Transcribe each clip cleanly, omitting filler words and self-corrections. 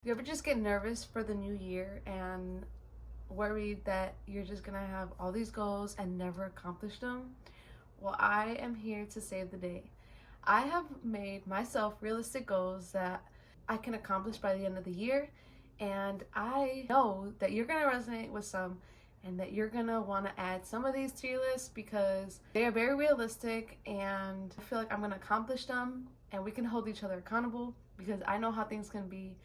You ever just get nervous for the new year and worried that you're just gonna have all these goals and never accomplish them? Well, I am here to save the day. I have made myself realistic goals that I can accomplish by the end of the year, and I know that you're gonna resonate with some and that you're gonna want to add some of these to your list because they are very realistic and I feel like I'm gonna accomplish them and we can hold each other accountable because I know how things can be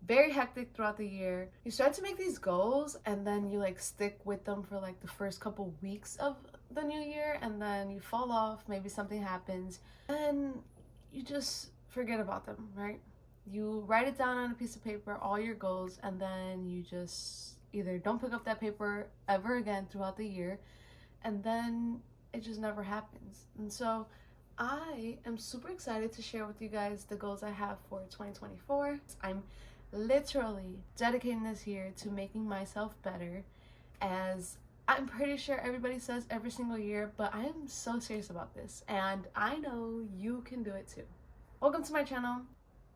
very hectic throughout the year. You start to make these goals and then you like stick with them for like the first couple weeks of the new year, and then you fall off, maybe something happens, and you just forget about them, right? You write it down on a piece of paper, all your goals, and then you just either don't pick up that paper ever again throughout the year, and then it just never happens. And so I am super excited to share with you guys the goals I have for 2024. I'm literally dedicating this year to making myself better, as I'm pretty sure everybody says every single year, but I am so serious about this and I know you can do it too. Welcome to my channel.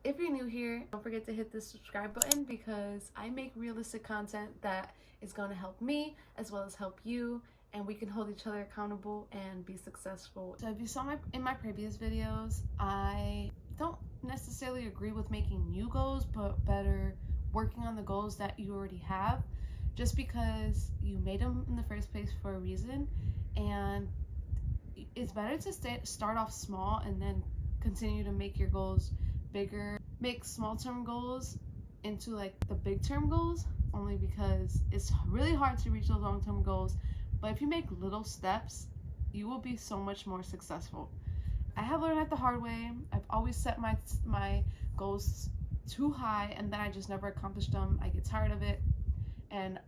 If you're new here, don't forget to hit the subscribe button because I make realistic content that is going to help me as well as help you, and we can hold each other accountable and be successful. So if you saw in my previous videos, I don't necessarily agree with making new goals, but better working on the goals that you already have, just because you made them in the first place for a reason, and it's better to start off small and then continue to make your goals bigger. Make small term goals into like the big term goals, only because it's really hard to reach those long term goals, but if you make little steps, you will be so much more successful. I have learned it the hard way. I've always set my goals too high and then I just never accomplished them. I get tired of it and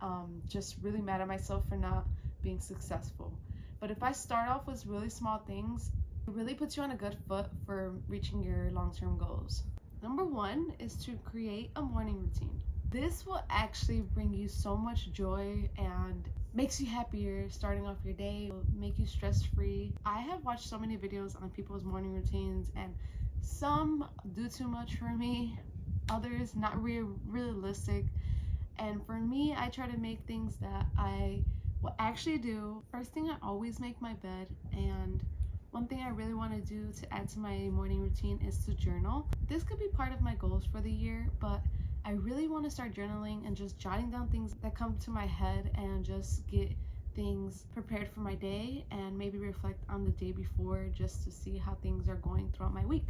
just really mad at myself for not being successful. But if I start off with really small things, it really puts you on a good foot for reaching your long-term goals. Number one is to create a morning routine. This will actually bring you so much joy and makes you happier starting off your day, will make you stress-free. I have watched so many videos on people's morning routines and some do too much for me, others not realistic. And for me, I try to make things that I will actually do. First thing, I always make my bed, and one thing I really want to do to add to my morning routine is to journal. This could be part of my goals for the year, but I really want to start journaling and just jotting down things that come to my head and just get things prepared for my day and maybe reflect on the day before just to see how things are going throughout my week.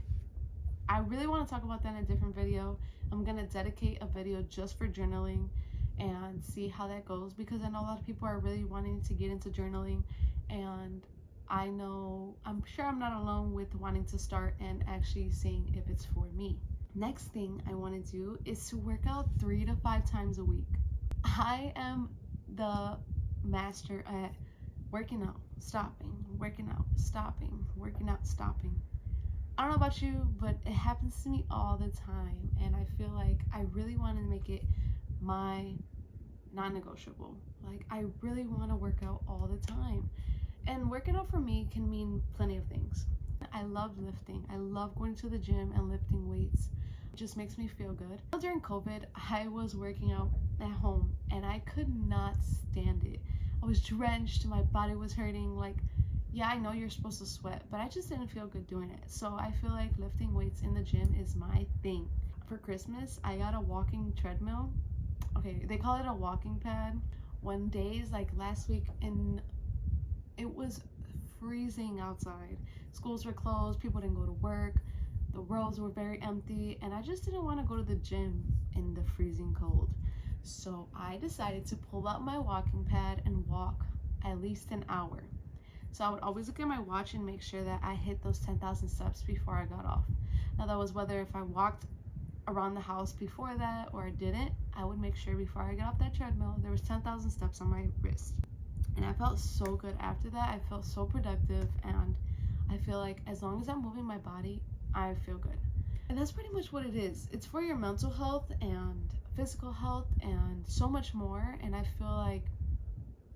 I really want to talk about that in a different video. I'm going to dedicate a video just for journaling and see how that goes, because I know a lot of people are really wanting to get into journaling, and I'm sure I'm not alone with wanting to start and actually seeing if it's for me. Next thing I want to do is to work out 3 to 5 times a week. I am the master at working out, stopping, working out, stopping, working out, stopping. I don't know about you, but it happens to me all the time, and I feel like I really want to make it my non-negotiable. Like, I really want to work out all the time, and working out for me can mean plenty of things. I love lifting. I love going to the gym and lifting weights. It just makes me feel good. During COVID, I was working out at home and I could not stand it. I was drenched, my body was hurting. Like, yeah, I know you're supposed to sweat, but I just didn't feel good doing it. So I feel like lifting weights in the gym is my thing. For Christmas, I got a walking treadmill. Okay, they call it a walking pad. One days, like last week, and it was freezing outside. Schools were closed, people didn't go to work, the roads were very empty, and I just didn't want to go to the gym in the freezing cold. So I decided to pull out my walking pad and walk at least an hour. So I would always look at my watch and make sure that I hit those 10,000 steps before I got off. Now that was whether if I walked around the house before that or I didn't, I would make sure before I got off that treadmill there was 10,000 steps on my wrist. And I felt so good after that. I felt so productive, and I feel like as long as I'm moving my body, I feel good. And that's pretty much what it is. It's for your mental health and physical health and so much more. And I feel like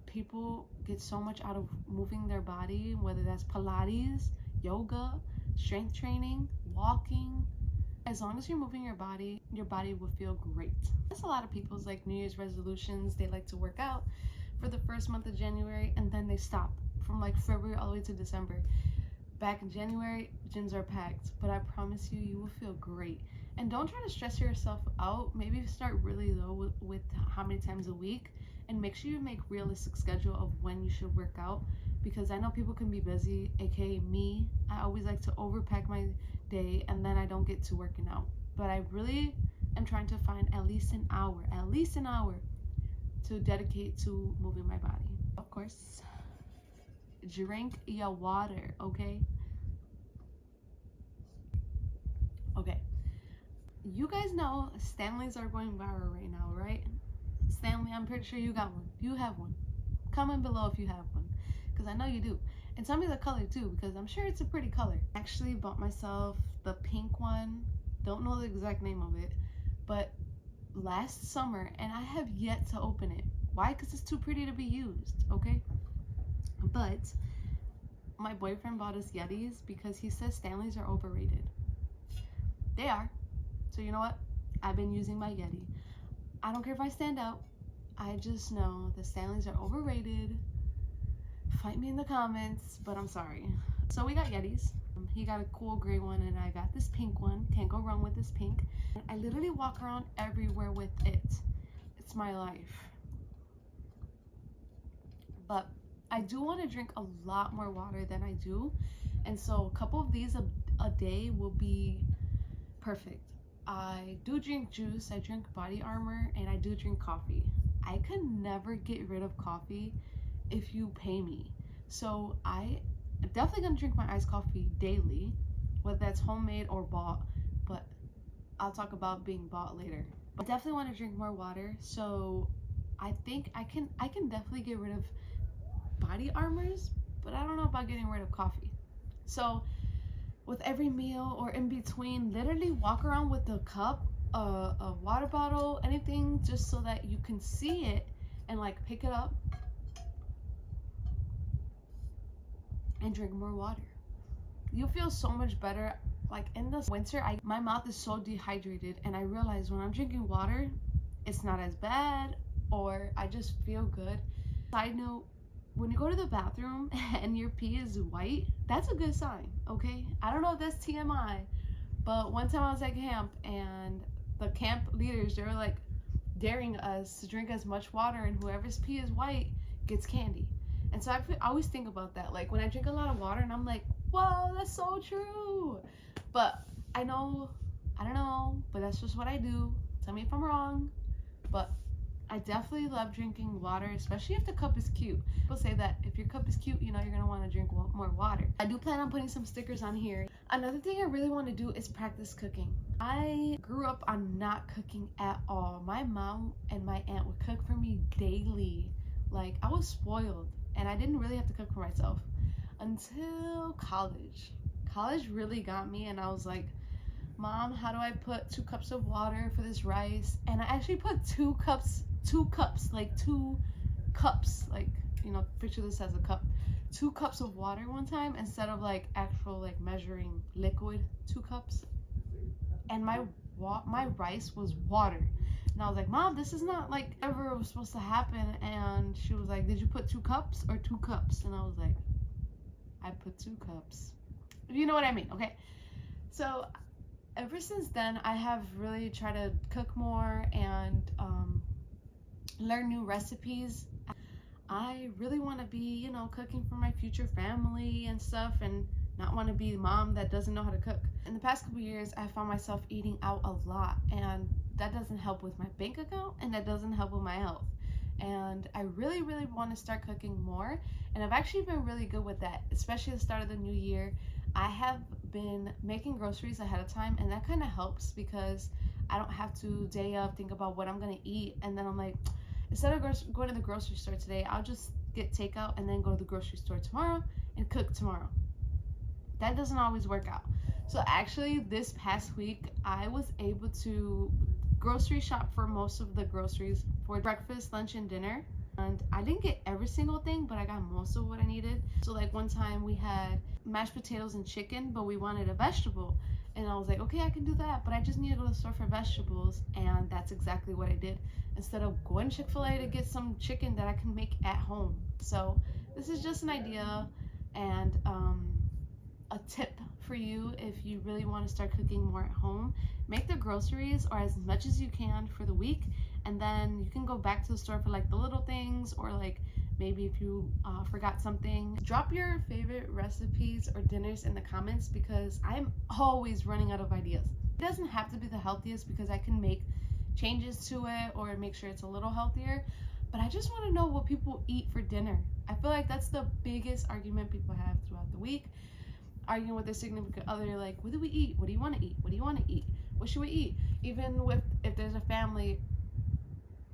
people get so much out of moving their body, whether that's Pilates, yoga, strength training, walking, As long as you're moving your body will feel great. That's a lot of people's like New Year's resolutions. They like to work out for the first month of January and then they stop from like February all the way to December. Back in January, gyms are packed, but I promise you, you will feel great. And don't try to stress yourself out. Maybe start really low with how many times a week, and make sure you make realistic schedule of when you should work out, because I know people can be busy, aka me. I always like to overpack my day and then I don't get to working out. But I really am trying to find at least an hour to dedicate to moving my body. Of course, drink your water, okay? Okay. You guys know Stanleys are going viral right now, right? Stanley, I'm pretty sure you got one. You have one. Comment below if you have one, because I know you do. And tell me the color too, because I'm sure it's a pretty color. I actually bought myself the pink one. Don't know the exact name of it, but last summer, and I have yet to open it. Why? Because it's too pretty to be used, okay? But my boyfriend bought us Yetis because he says Stanleys are overrated. They are. So you know what? I've been using my Yeti. I don't care if I stand out. I just know the Stanleys are overrated. Fight me in the comments, but I'm sorry. So we got Yetis. He got a cool gray one and I got this pink one. Can't go wrong with this pink. I literally walk around everywhere with it. It's my life. But I do want to drink a lot more water than I do. And so a couple of these a day will be perfect. I do drink juice, I drink Body Armor, and I do drink coffee. I could never get rid of coffee if you pay me. So I'm definitely gonna drink my iced coffee daily, whether that's homemade or bought, but I'll talk about being bought later. But definitely want to drink more water, so I think I can definitely get rid of Body Armors, but I don't know about getting rid of coffee. So with every meal or in between, literally walk around with a cup, a water bottle, anything, just so that you can see it and like pick it up and drink more water. You feel so much better. Like in this winter, my mouth is so dehydrated, and I realize when I'm drinking water, it's not as bad, or I just feel good. Side note, when you go to the bathroom and your pee is white, that's a good sign, okay? I don't know if that's TMI, but one time I was at camp and the camp leaders, they were like daring us to drink as much water, and whoever's pee is white gets candy. And so I always think about that, like when I drink a lot of water and I'm like, whoa, that's so true. But I don't know, but that's just what I do. Tell me if I'm wrong, but I definitely love drinking water, especially if the cup is cute. People say that if your cup is cute, you know you're gonna want to drink more water. I do plan on putting some stickers on here. Another thing I really want to do is practice cooking. I grew up on not cooking at all. My mom and my aunt would cook for me daily. Like, I was spoiled, and I didn't really have to cook for myself until college. College really got me, and I was like, Mom, how do I put 2 cups of water for this rice? And I actually put 2 cups, like 2 cups, like, you know, picture this as a cup. 2 cups of water one time instead of like actual like measuring liquid 2 cups. And my rice was water. And I was like, Mom, this is not like ever was supposed to happen. And she was like, did you put 2 cups or 2 cups? And I was like, I put 2 cups. You know what I mean, okay? So ever since then, I have really tried to cook more and learn new recipes. I really want to be, you know, cooking for my future family and stuff, and not want to be the mom that doesn't know how to cook. In the past couple years, I found myself eating out a lot, and that doesn't help with my bank account, and that doesn't help with my health. And I really want to start cooking more, and I've actually been really good with that, especially at the start of the new year. I have been making groceries ahead of time, and that kind of helps because I don't have to day of think about what I'm gonna eat, and then I'm like, instead of going to the grocery store today, I'll just get takeout and then go to the grocery store tomorrow and cook tomorrow. That doesn't always work out. So actually this past week, I was able to grocery shop for most of the groceries for breakfast, lunch, and dinner. And I didn't get every single thing, but I got most of what I needed. So like one time we had mashed potatoes and chicken, but we wanted a vegetable. And I was like, okay, I can do that, but I just need to go to the store for vegetables. And that's exactly what I did. Instead of going to Chick-fil-A to get some chicken that I can make at home. So this is just an idea and a tip for you if you really want to start cooking more at home. Make the groceries or as much as you can for the week, and then you can go back to the store for like the little things, or like maybe if you forgot something. Drop your favorite recipes or dinners in the comments because I'm always running out of ideas. It doesn't have to be the healthiest because I can make changes to it or make sure it's a little healthier, but I just want to know what people eat for dinner. I feel like that's the biggest argument people have throughout the week, arguing with their significant other, like, what do we eat? What do you want to eat? What do you want to eat? What should we eat? Even with, if there's a family,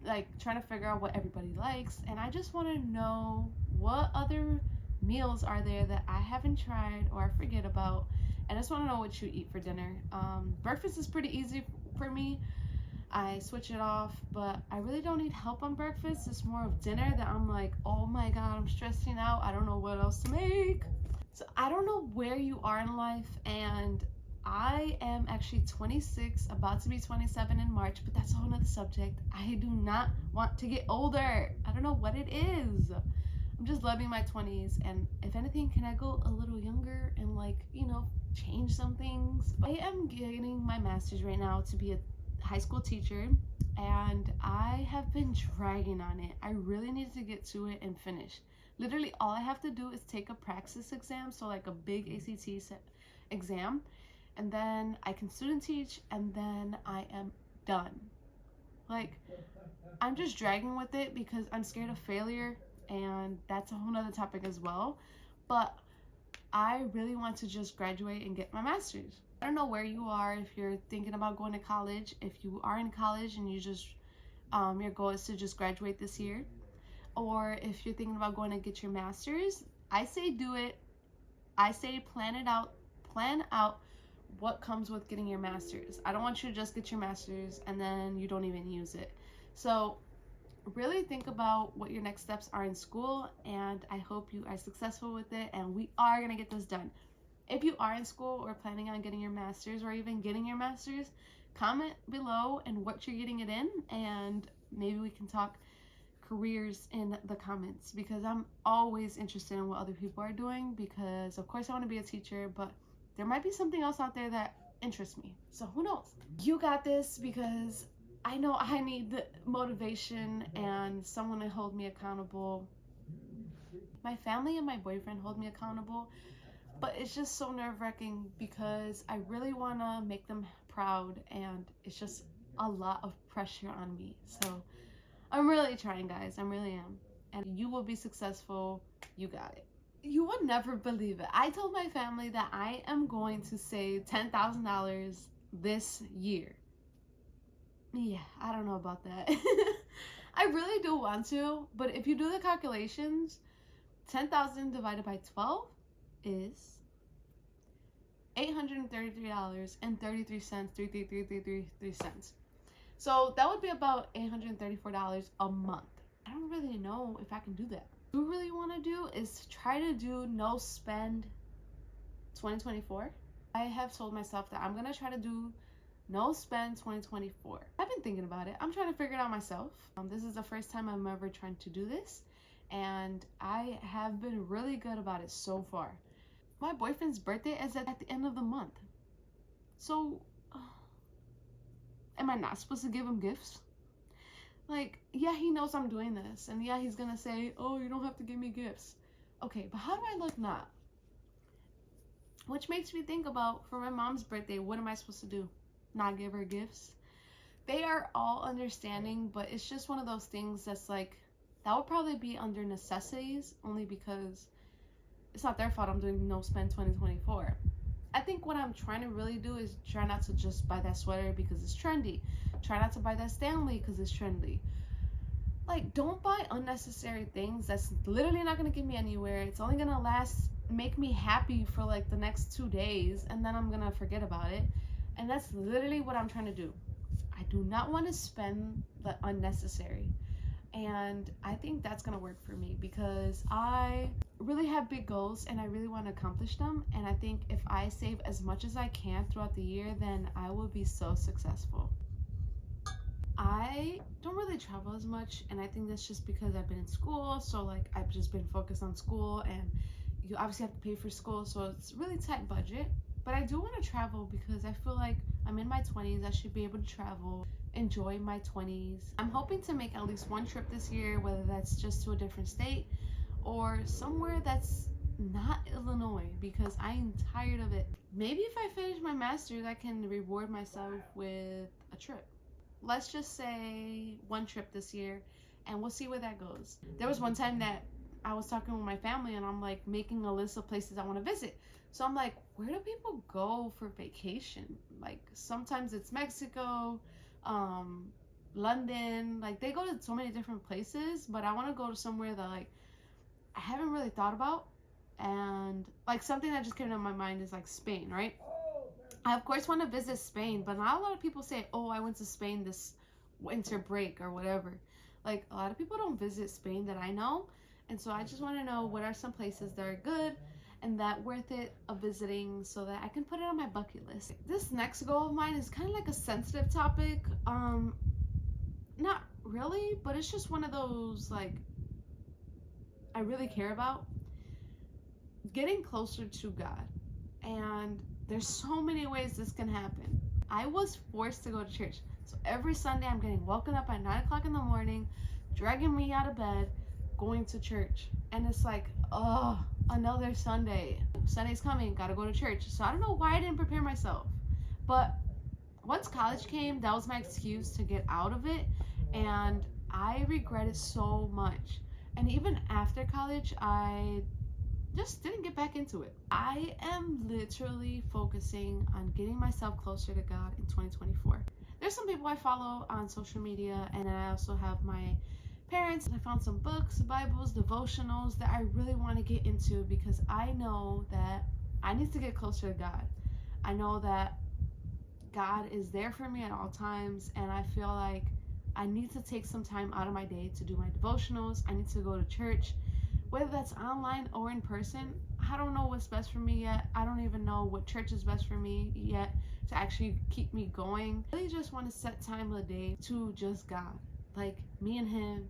like trying to figure out what everybody likes. And I just want to know what other meals are there that I haven't tried or I forget about. And I just want to know what you eat for dinner. Breakfast is pretty easy for me. I switch it off, but I really don't need help on breakfast. It's more of dinner that I'm like, oh my god, I'm stressing out. I don't know what else to make. So I don't know where you are in life, and I am actually 26, about to be 27 in March, but that's a whole nother subject. I do not want to get older. I don't know what it is. I'm just loving my 20s, and if anything, can I go a little younger and like, you know, change some things? I am getting my master's right now to be a high school teacher, and I have been dragging on it. I really need to get to it and finish. Literally all I have to do is take a praxis exam, so like a big ACT exam, and then I can student teach, and then I am done. Like, I'm just dragging with it because I'm scared of failure, and that's a whole nother topic as well. But I really want to just graduate and get my master's. I don't know where you are, if you're thinking about going to college. If you are in college and you just your goal is to just graduate this year, or if you're thinking about going to get your master's, I say do it. I say plan out what comes with getting your master's. I don't want you to just get your master's and then you don't even use it. So really think about what your next steps are in school, and I hope you are successful with it, and we are gonna get this done. If you are in school or planning on getting your master's or even getting your master's, comment below and what you're getting it in, and maybe we can talk careers in the comments, because I'm always interested in what other people are doing, because of course I want to be a teacher, but there might be something else out there that interests me. So who knows? You got this, because I know I need the motivation and someone to hold me accountable. My family and my boyfriend hold me accountable, but it's just so nerve-wracking because I really want to make them proud, and it's just a lot of pressure on me. So I'm really trying, guys. I really am. And you will be successful. You got it. You would never believe it. I told my family that I am going to save $10,000 this year. Yeah, I don't know about that. I really do want to, but if you do the calculations, 10,000 divided by 12 is $833.33, 3333 cents. So that would be about $834 a month. I don't really know if I can do that. What I really want to do is try to do no spend 2024. I have told myself that I'm going to try to do no spend 2024. I've been thinking about it. I'm trying to figure it out myself. This is the first time I'm ever trying to do this, and I have been really good about it so far. My boyfriend's birthday is at the end of the month. So am I not supposed to give him gifts? Like, yeah, he knows I'm doing this, and yeah, he's gonna say, oh, you don't have to give me gifts. Okay, but how do I look not? Which makes me think about, for my mom's birthday, what am I supposed to do? Not give her gifts? They are all understanding, but it's just one of those things that's like, that would probably be under necessities, only because it's not their fault I'm doing no spend 2024. I think what I'm trying to really do is try not to just buy that sweater because it's trendy. Try not to buy that Stanley because it's trendy. Like, don't buy unnecessary things that's literally not going to get me anywhere. It's only going to make me happy for like the next 2 days, and then I'm going to forget about it. And that's literally what I'm trying to do. I do not want to spend the unnecessary. And I think that's going to work for me, because I really have big goals and I really want to accomplish them. And I think if I save as much as I can throughout the year, then I will be so successful. I don't really travel as much, and I think that's just because I've been in school. So like I've just been focused on school, and you obviously have to pay for school, so it's really tight budget. But I do want to travel because I feel like I'm in my 20s. I should be able to travel, enjoy my 20s. I'm hoping to make at least one trip this year, whether that's just to a different state or somewhere that's not Illinois, because I'm tired of it. Maybe if I finish my master's, I can reward myself with a trip. Let's just say one trip this year, and we'll see where that goes. There was one time that I was talking with my family and I'm like making a list of places I want to visit. So I'm like, where do people go for vacation? Like sometimes it's Mexico, London, like they go to so many different places, but I want to go to somewhere that like I haven't really thought about. And like something that just came to my mind is like Spain, right? I of course want to visit Spain, but not a lot of people say, oh, I went to Spain this winter break or whatever. Like a lot of people don't visit Spain that I know. And so I just want to know what are some places that are good and that worth it of visiting so that I can put it on my bucket list. This next goal of mine is kind of like a sensitive topic. Not really, but it's just one of those like I really care about. Getting closer to God. And there's so many ways this can happen. I was forced to go to church. So every Sunday I'm getting woken up at 9 o'clock in the morning, dragging me out of bed, going to church. And it's like, oh, another Sunday. Sunday's coming, gotta go to church. So I don't know why I didn't prepare myself. But once college came, that was my excuse to get out of it. And I regret it so much. And even after college, I just didn't get back into it. I am literally focusing on getting myself closer to God in 2024. There's some people I follow on social media, and I also have my parents. I found some books, Bibles, devotionals that I really want to get into because I know that I need to get closer to God. I know that God is there for me at all times, and I feel like I need to take some time out of my day to do my devotionals. I need to go to church, whether that's online or in person. I don't know what's best for me yet. I don't even know what church is best for me yet to actually keep me going. I really just want to set time of the day to just God, like me and him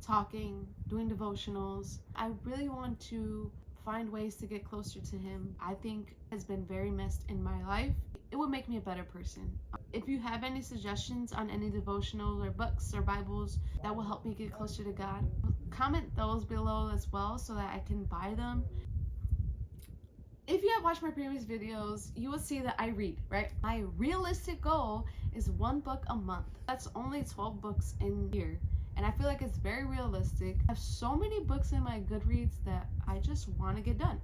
talking, doing devotionals. I really want to find ways to get closer to him. I think has been very missed in my life. It would make me a better person. If you have any suggestions on any devotionals or books or Bibles that will help me get closer to God, comment those below as well so that I can buy them. If you have watched my previous videos, you will see that I read, right? My realistic goal is one book a month. That's only 12 books in a year. And I feel like it's very realistic. I have so many books in my Goodreads that I just want to get done.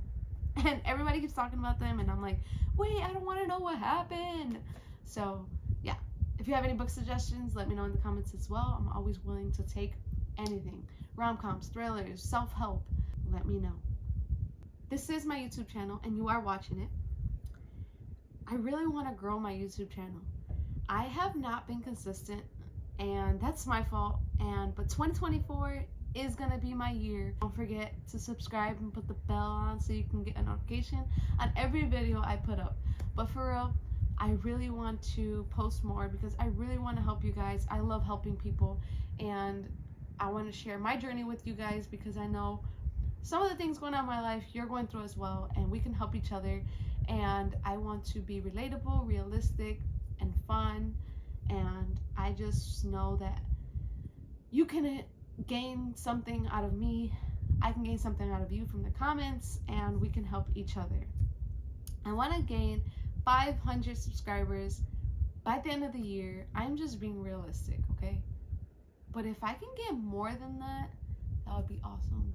And everybody keeps talking about them and I'm like, wait, I don't want to know what happened. So yeah, if you have any book suggestions, let me know in the comments as well. I'm always willing to take anything. Rom-coms, thrillers, self-help, let me know. This is my YouTube channel and you are watching it. I really want to grow my YouTube channel. I have not been consistent and that's my fault. But 2024 is gonna be my year. Don't forget to subscribe and put the bell on so you can get a notification on every video I put up. But for real, I really want to post more because I really want to help you guys. I love helping people and I want to share my journey with you guys because I know some of the things going on in my life you're going through as well, and we can help each other. And I want to be relatable, realistic, and fun. And I just know that you can gain something out of me. I can gain something out of you from the comments, and we can help each other. I want to gain 500 subscribers by the end of the year. I'm just being realistic, okay? But if I can get more than that, that would be awesome.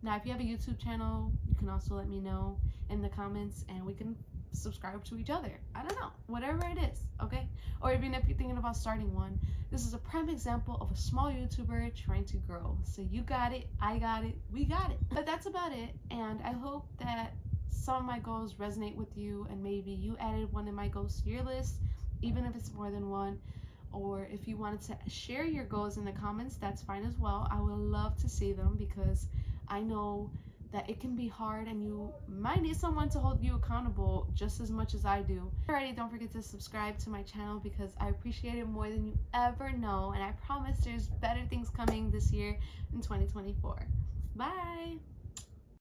Now, if you have a YouTube channel, you can also let me know in the comments and we can subscribe to each other. I don't know, whatever it is, okay? Or even if you're thinking about starting one, this is a prime example of a small YouTuber trying to grow. So you got it, I got it, we got it. But that's about it, and I hope that some of my goals resonate with you, and maybe you added one of my goals to your list, even if it's more than one. Or if you wanted to share your goals in the comments, that's fine as well. I would love to see them because I know that it can be hard and you might need someone to hold you accountable just as much as I do. Alrighty, don't forget to subscribe to my channel because I appreciate it more than you ever know, and I promise there's better things coming this year in 2024. Bye!